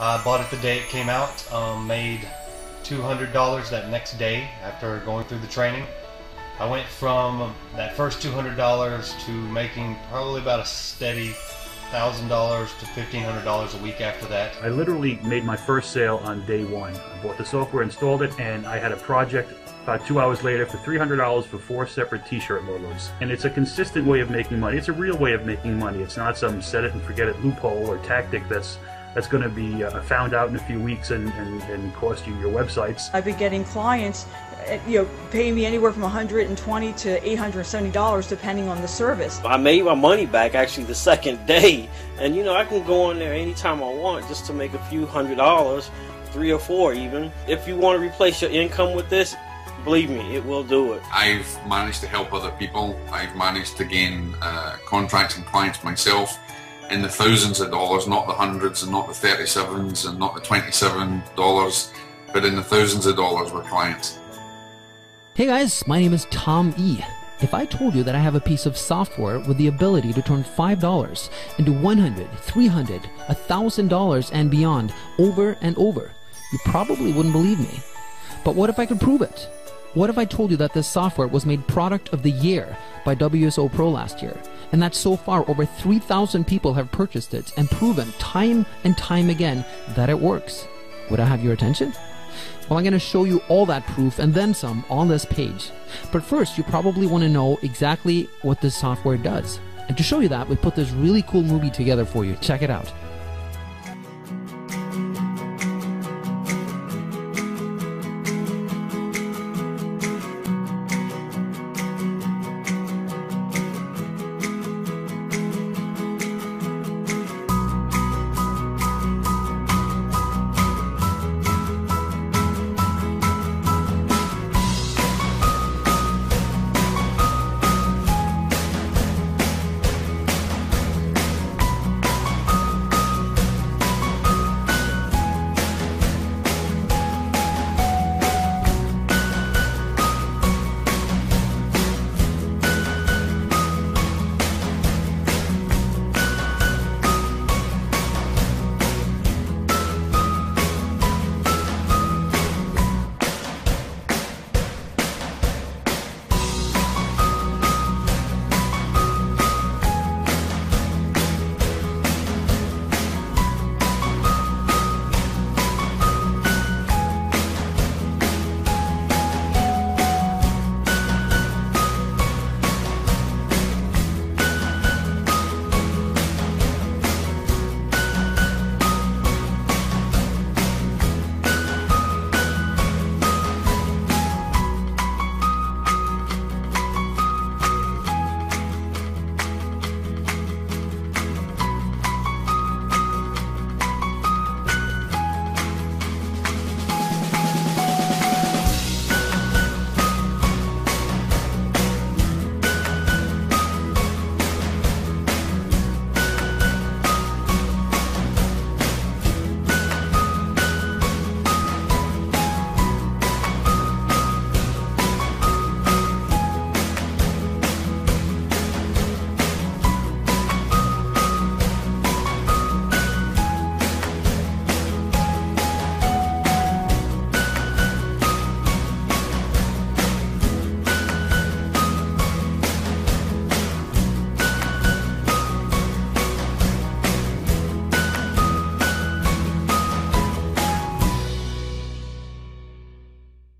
I bought it the day it came out, made $200 that next day after going through the training. I went from that first $200 to making probably about a steady $1,000 to $1,500 a week after that. I literally made my first sale on day one. I bought the software, installed it, and I had a project about 2 hours later for $300 for 4 separate t-shirt logos. And it's a consistent way of making money. It's a real way of making money. It's not some set it and forget it loophole or tactic that's going to be found out in a few weeks and cost you your websites. I've been getting clients, paying me anywhere from $120 to $870 depending on the service. I made my money back actually the second day, and I can go on there anytime I want just to make a few $100, 3 or 4 even. If you want to replace your income with this, believe me, it will do it. I've managed to help other people. I've managed to gain contracts and clients myself in the thousands of dollars, not the hundreds and not the 37s and not the $27, but in the thousands of dollars with clients. Hey guys, my name is Tom E. If I told you that I have a piece of software with the ability to turn $5 into $100, $300, $1,000 and beyond over and over, you probably wouldn't believe me. But what if I could prove it? What if I told you that this software was made Product of the Year by WSO Pro last year, and that so far over 3,000 people have purchased it and proven time and time again that it works? Would I have your attention? Well, I'm going to show you all that proof and then some on this page. But first, you probably want to know exactly what this software does. And to show you that, we put this really cool movie together for you. Check it out.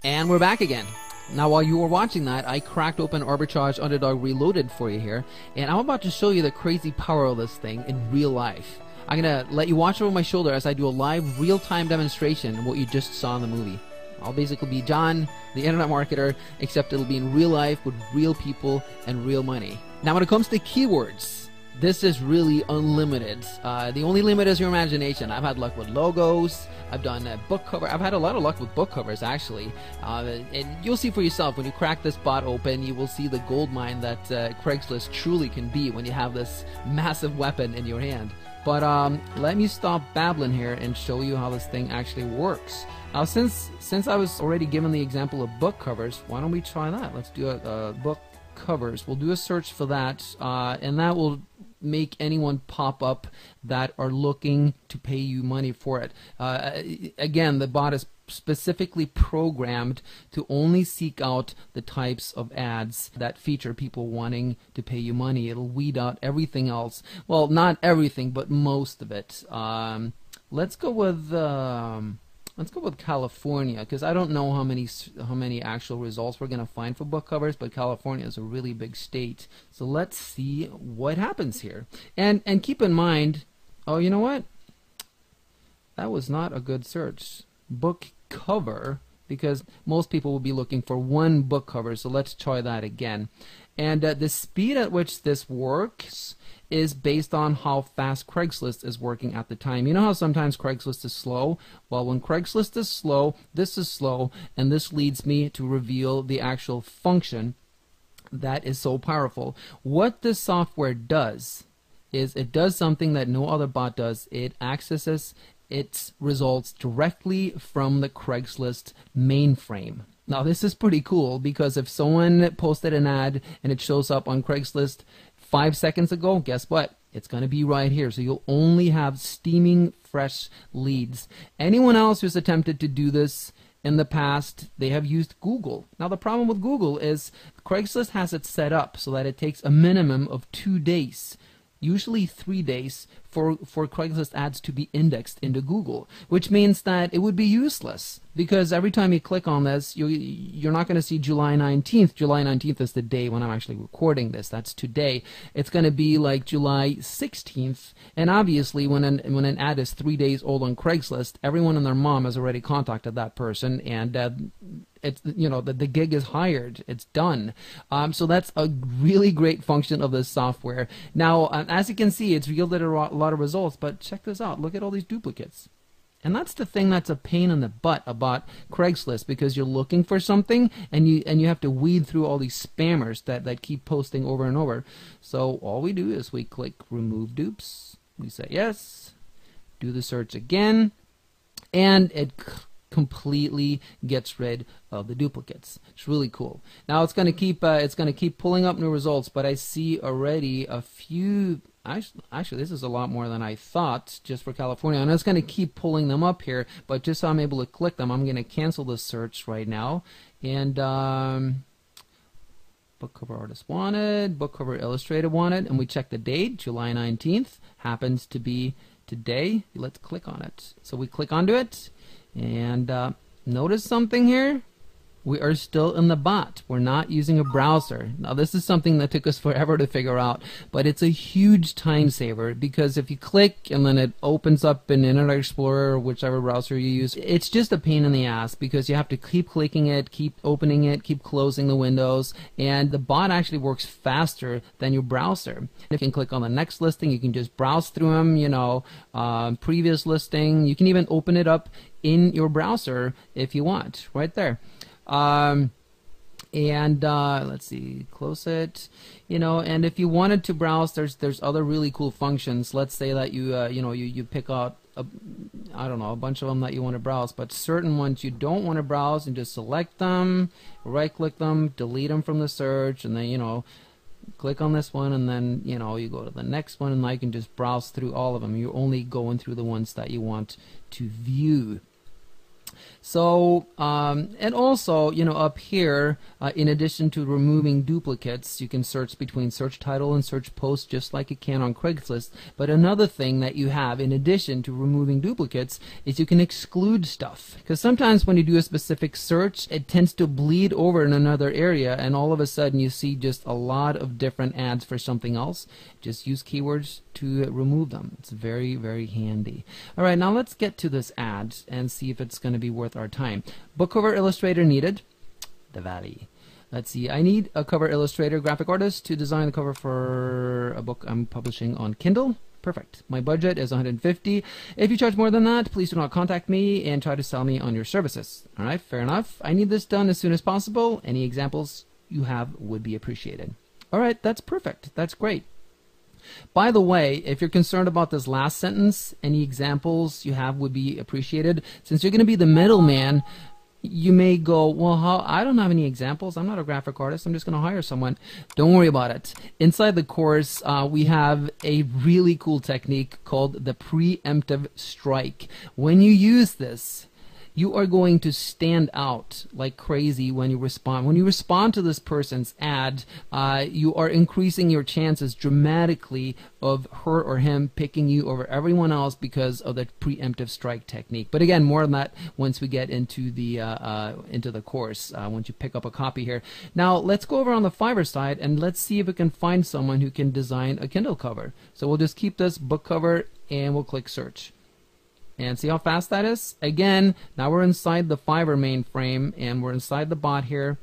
And we're back again. Now, while you were watching that, I cracked open Arbitrage Underdog Reloaded for you here, and I'm about to show you the crazy power of this thing in real life. I'm going to let you watch over my shoulder as I do a live, real-time demonstration of what you just saw in the movie. I'll basically be John, the internet marketer, except it'll be in real life with real people and real money. Now, when it comes to keywords, this is really unlimited. The only limit is your imagination. I've had luck with logos. I've done book cover. I've had a lot of luck with book covers, actually. And you'll see for yourself when you crack this bot open. You will see the gold mine that Craigslist truly can be when you have this massive weapon in your hand. But let me stop babbling here and show you how this thing actually works. Now, since I was already given the example of book covers, why don't we try that? Let's do a book covers. We'll do a search for that, and that will make anyone pop up that are looking to pay you money for it. Again, the bot is specifically programmed to only seek out the types of ads that feature people wanting to pay you money. It'll weed out everything else. Well, not everything, but most of it. Let's go with California, because I don't know how many actual results we're going to find for book covers, but California is a really big state. So let's see what happens here. And keep in mind, oh, you know what? That was not a good search. Book cover, because most people will be looking for one book cover. So let's try that again. And the speed at which this works is based on how fast Craigslist is working at the time. You know how sometimes Craigslist is slow? Well, when Craigslist is slow, this is slow, and this leads me to reveal the actual function that is so powerful. What this software does is it does something that no other bot does. It accesses its results directly from the Craigslist mainframe. Now this is pretty cool, because if someone posted an ad and it shows up on Craigslist 5 seconds ago, guess what? It's going to be right here. So you'll only have steaming fresh leads. Anyone else who's attempted to do this in the past, they have used Google. Now the problem with Google is Craigslist has it set up so that it takes a minimum of 2 days, usually 3 days, for Craigslist ads to be indexed into Google, which means that it would be useless, because every time you click on this, you're not going to see July 19th. July 19th is the day when I'm actually recording this. That's today. It's going to be like July 16th, and obviously when an ad is 3 days old on Craigslist, everyone and their mom has already contacted that person, and it's, you know, the gig is hired. It's done. So that's a really great function of this software. Now, as you can see, it's yielded a lot of results, but check this out. Look at all these duplicates. And that's the thing that's a pain in the butt about Craigslist, because you're looking for something and you have to weed through all these spammers that keep posting over and over. So all we do is we click remove dupes. We say yes, do the search again, and it completely gets rid of the duplicates. It's really cool. Now it's going to keep pulling up new results, but I see already a few. Actually, this is a lot more than I thought just for California, and it's going to keep pulling them up here. But just so I'm able to click them, I'm going to cancel the search right now. And book cover artist wanted, book cover illustrator wanted, and we check the date. July 19th happens to be today. Let's click on it. So we click onto it. And notice something here. We are still in the bot. We're not using a browser. Now this is something that took us forever to figure out, but it's a huge time saver, because if you click and then it opens up in Internet Explorer or whichever browser you use, it's just a pain in the ass, because you have to keep clicking it, keep opening it, keep closing the windows, and the bot actually works faster than your browser. You can click on the next listing, you can just browse through them, you know, previous listing. You can even open it up in your browser if you want, right there. Let's see, close it, you know, and if you wanted to browse, there's other really cool functions. Let's say that you pick out I don't know, a bunch of them that you want to browse, but certain ones you don't want to browse, and just select them, right click them, delete them from the search, and then, you know, click on this one, and then, you know, you go to the next one, and now you can just browse through all of them. You're only going through the ones that you want to view. So, and also, you know, up here, in addition to removing duplicates, you can search between search title and search post just like you can on Craigslist. But another thing that you have, in addition to removing duplicates, is you can exclude stuff. Because sometimes when you do a specific search, it tends to bleed over in another area, and all of a sudden you see just a lot of different ads for something else. Just use keywords to remove them. It's very, very handy. All right, now let's get to this ad and see if it's going to be worth our time. Book cover illustrator needed. The Valley. Let's see. I need a cover illustrator, graphic artist, to design the cover for a book I'm publishing on Kindle. Perfect. My budget is $150. If you charge more than that, please do not contact me and try to sell me on your services. All right, fair enough. I need this done as soon as possible. Any examples you have would be appreciated. All right, that's perfect. That's great. By the way, if you're concerned about this last sentence, any examples you have would be appreciated. Since you're going to be the middleman, You may go, well, I don't have any examples. I'm not a graphic artist. I'm just going to hire someone. Don't worry about it. Inside the course, we have a really cool technique called the preemptive strike. When you use this, you are going to stand out like crazy when you respond. When you respond to this person's ad, you are increasing your chances dramatically of her or him picking you over everyone else because of the preemptive strike technique. But again, more on that once we get into the course, once you pick up a copy here. Now, let's go over on the Fiverr side and let's see if we can find someone who can design a Kindle cover. So we'll just keep this book cover and we'll click search. And see how fast that is? Again, now we're inside the Fiverr mainframe and we're inside the bot here.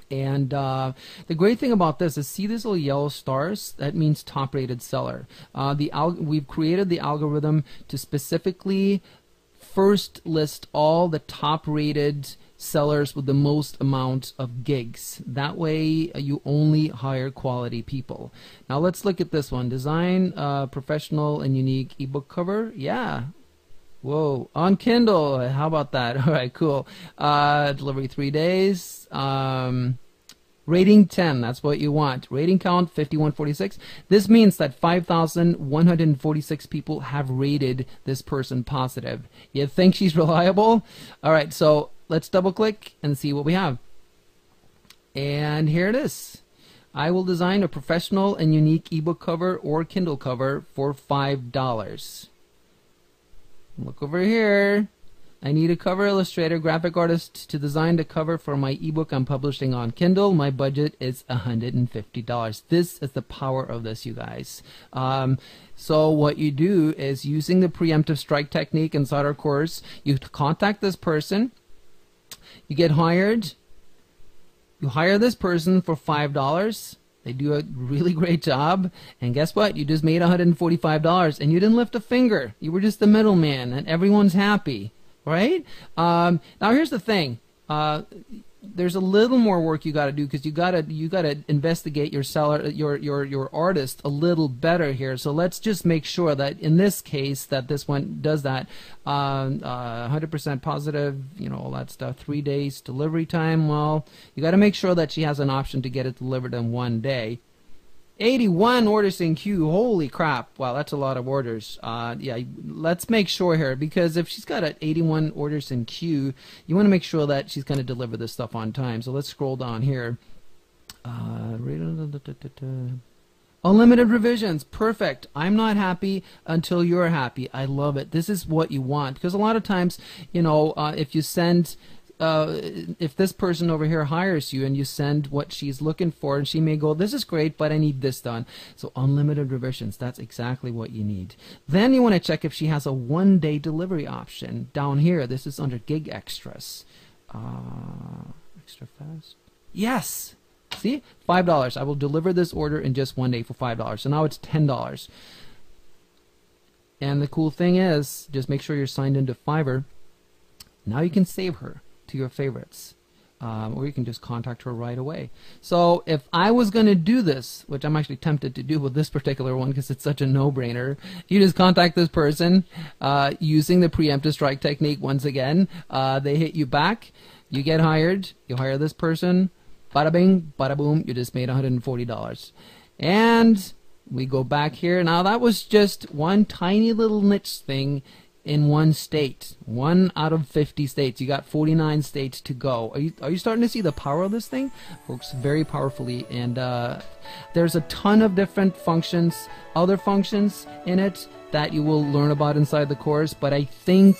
And the great thing about this is, see these little yellow stars? That means top rated seller. We've created the algorithm to specifically first list all the top rated sellers with the most amount of gigs. That way you only hire quality people. Now let's look at this one. Design professional and unique ebook cover. Yeah. Whoa, on Kindle, how about that? All right, cool. Delivery 3 days. Rating 10, that's what you want. Rating count 5146. This means that 5,146 people have rated this person positive. You think she's reliable? All right, so let's double click and see what we have. And here it is. I will design a professional and unique ebook cover or Kindle cover for $5. Look over here. I need a cover illustrator, graphic artist to design the cover for my ebook I'm publishing on Kindle. My budget is $150. This is the power of this, you guys. So what you do is, using the preemptive strike technique inside our course, you contact this person, you get hired, you hire this person for $5. They do a really great job, and guess what? You just made $145, and you didn't lift a finger. You were just the middleman, and everyone's happy, right? Now here's the thing. There's a little more work you got to do, because you got to investigate your seller, your artist a little better here. So let's just make sure that in this case that this one does that. 100% positive, you know, all that stuff. 3 days delivery time. Well, you got to make sure that she has an option to get it delivered in 1 day. 81 orders in queue. Holy crap. Wow, that's a lot of orders. Yeah, let's make sure here, because if she's got 81 orders in queue, you want to make sure that she's going to deliver this stuff on time. So let's scroll down here. Unlimited revisions. Perfect. I'm not happy until you're happy. I love it. This is what you want, because a lot of times, you know, if you send... if this person over here hires you and you send what she's looking for, and she may go, this is great, but I need this done. So unlimited revisions, that's exactly what you need. Then you want to check if she has a 1-day delivery option. Down here, this is under gig extras. Extra fast. Yes! See? $5. I will deliver this order in just 1 day for $5. So now it's $10. And the cool thing is, just make sure you're signed into Fiverr. Now you can save her to your favorites, or you can just contact her right away. So if I was going to do this, which I'm actually tempted to do with this particular one because it's such a no-brainer, you just contact this person using the preemptive strike technique once again. They hit you back, you get hired, you hire this person, bada bing, bada boom, you just made $140. And we go back here. Now that was just one tiny little niche thing in one state. 1 out of 50 states. You got 49 states to go. Are you starting to see the power of this thing? Works very powerfully, and there's a ton of different functions, other functions in it that you will learn about inside the course, but I think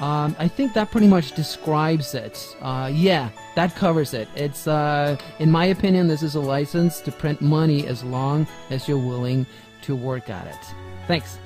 that pretty much describes it. Yeah, that covers it. It's in my opinion, this is a license to print money as long as you're willing to work at it. Thanks.